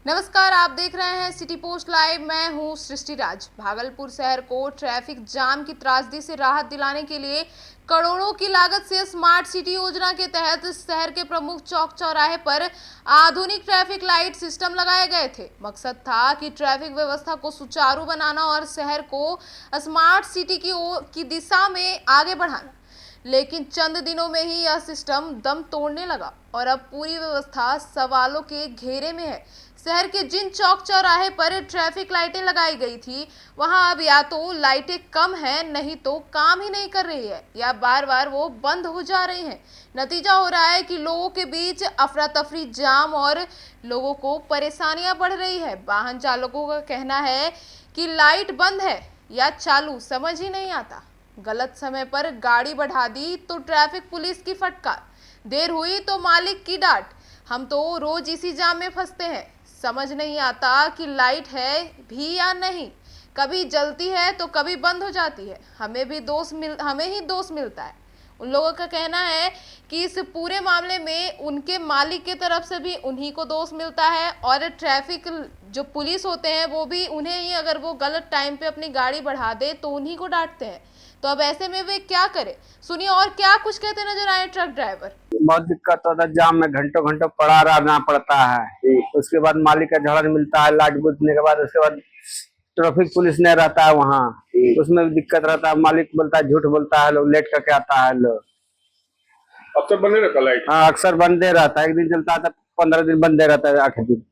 नमस्कार, आप देख रहे हैं सिटी पोस्ट लाइव। मैं हूं सृष्टि राज। भागलपुर शहर को ट्रैफिक जाम की त्रासदी से राहत दिलाने के लिए करोड़ों की लागत से स्मार्ट सिटी योजना के तहत शहर के प्रमुख चौक चौराहे पर आधुनिक ट्रैफिक लाइट सिस्टम लगाए गए थे। मकसद था कि ट्रैफिक व्यवस्था को सुचारू बनाना और शहर को स्मार्ट सिटी की दिशा में आगे बढ़ाना। लेकिन चंद दिनों में ही यह सिस्टम दम तोड़ने लगा और अब पूरी व्यवस्था सवालों के घेरे में है। शहर के जिन चौक चौराहे पर ट्रैफिक लाइटें लगाई गई थी, वहां अब या तो लाइटें कम हैं, नहीं तो काम ही नहीं कर रही है, या बार बार वो बंद हो जा रही हैं। नतीजा हो रहा है कि लोगों के बीच अफरा तफरी, जाम और लोगों को परेशानियां बढ़ रही है। वाहन चालकों का कहना है कि लाइट बंद है या चालू समझ ही नहीं आता। गलत समय पर गाड़ी बढ़ा दी तो ट्रैफिक पुलिस की फटकार, देर हुई तो मालिक की डांट। हम तो रोज इसी जाम में फंसते हैं, समझ नहीं आता कि लाइट है भी या नहीं। कभी जलती है तो कभी बंद हो जाती है। हमें ही दोष मिलता है। उन लोगों का कहना है कि इस पूरे मामले में उनके मालिक की तरफ से भी उन्हीं को दोष मिलता है और ट्रैफिक जो पुलिस होते हैं वो भी उन्हें ही, अगर वो गलत टाइम पे अपनी गाड़ी बढ़ा दे तो उन्हीं को डांटते हैं। तो अब ऐसे में वे क्या करें? सुनिए और क्या कुछ कहते नजर आए ट्रक ड्राइवर। बहुत दिक्कत होता है, जाम में घंटों घंटों पड़ा रहना पड़ता है। उसके बाद मालिक का झगड़ा मिलता है, लाइट बुझने के बाद। उसके बाद ट्रैफिक पुलिस नहीं रहता है वहाँ, उसमें भी दिक्कत रहता है। मालिक बोलता है, झूठ बोलता है, लोग लेट करके आता है। लोग अक्सर बंद रहता लाइट। हाँ, अक्सर बंदे रहता है। एक दिन चलता है तो 15 दिन बंदे रहता है। 8 दिन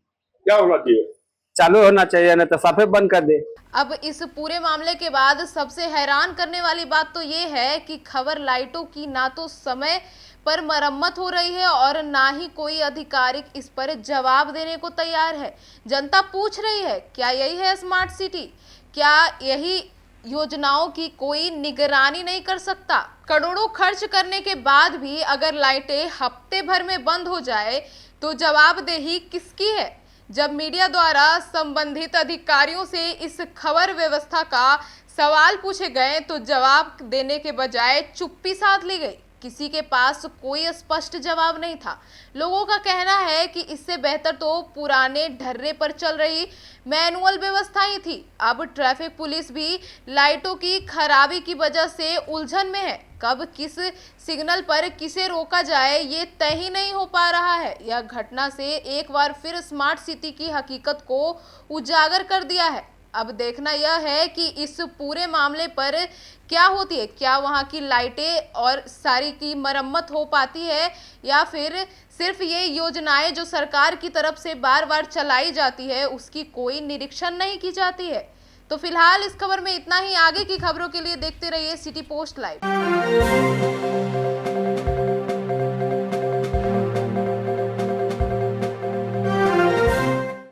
क्या होना चाहिए? चालू होना चाहिए, नहीं तो साफे बंद कर दे। अब इस पूरे मामले के बाद सबसे हैरान करने वाली बात तो ये है कि खबर लाइटों की ना तो समय पर मरम्मत हो रही है और ना ही कोई आधिकारिक इस पर जवाब देने को तैयार है। जनता पूछ रही है, क्या यही है स्मार्ट सिटी? क्या यही योजनाओं की कोई निगरानी नहीं कर सकता? करोड़ों खर्च करने के बाद भी अगर लाइटें हफ्ते भर में बंद हो जाए तो जवाबदेही किसकी है? जब मीडिया द्वारा संबंधित अधिकारियों से इस खबर व्यवस्था का सवाल पूछे गए तो जवाब देने के बजाय चुप्पी साध ली गई। किसी के पास कोई स्पष्ट जवाब नहीं था। लोगों का कहना है कि इससे बेहतर तो पुराने ढर्रे पर चल रही मैनुअल व्यवस्था ही थी। अब ट्रैफिक पुलिस भी लाइटों की खराबी की वजह से उलझन में है। कब किस सिग्नल पर किसे रोका जाए ये तय ही नहीं हो पा रहा है। यह घटना से एक बार फिर स्मार्ट सिटी की हकीकत को उजागर कर दिया है। अब देखना यह है कि इस पूरे मामले पर क्या होती है। क्या वहां की लाइटें और सारी की मरम्मत हो पाती है या फिर सिर्फ ये योजनाएं जो सरकार की तरफ से बार बार चलाई जाती है उसकी कोई निरीक्षण नहीं की जाती है। तो फिलहाल इस खबर में इतना ही। आगे की खबरों के लिए देखते रहिए सिटी पोस्ट लाइव।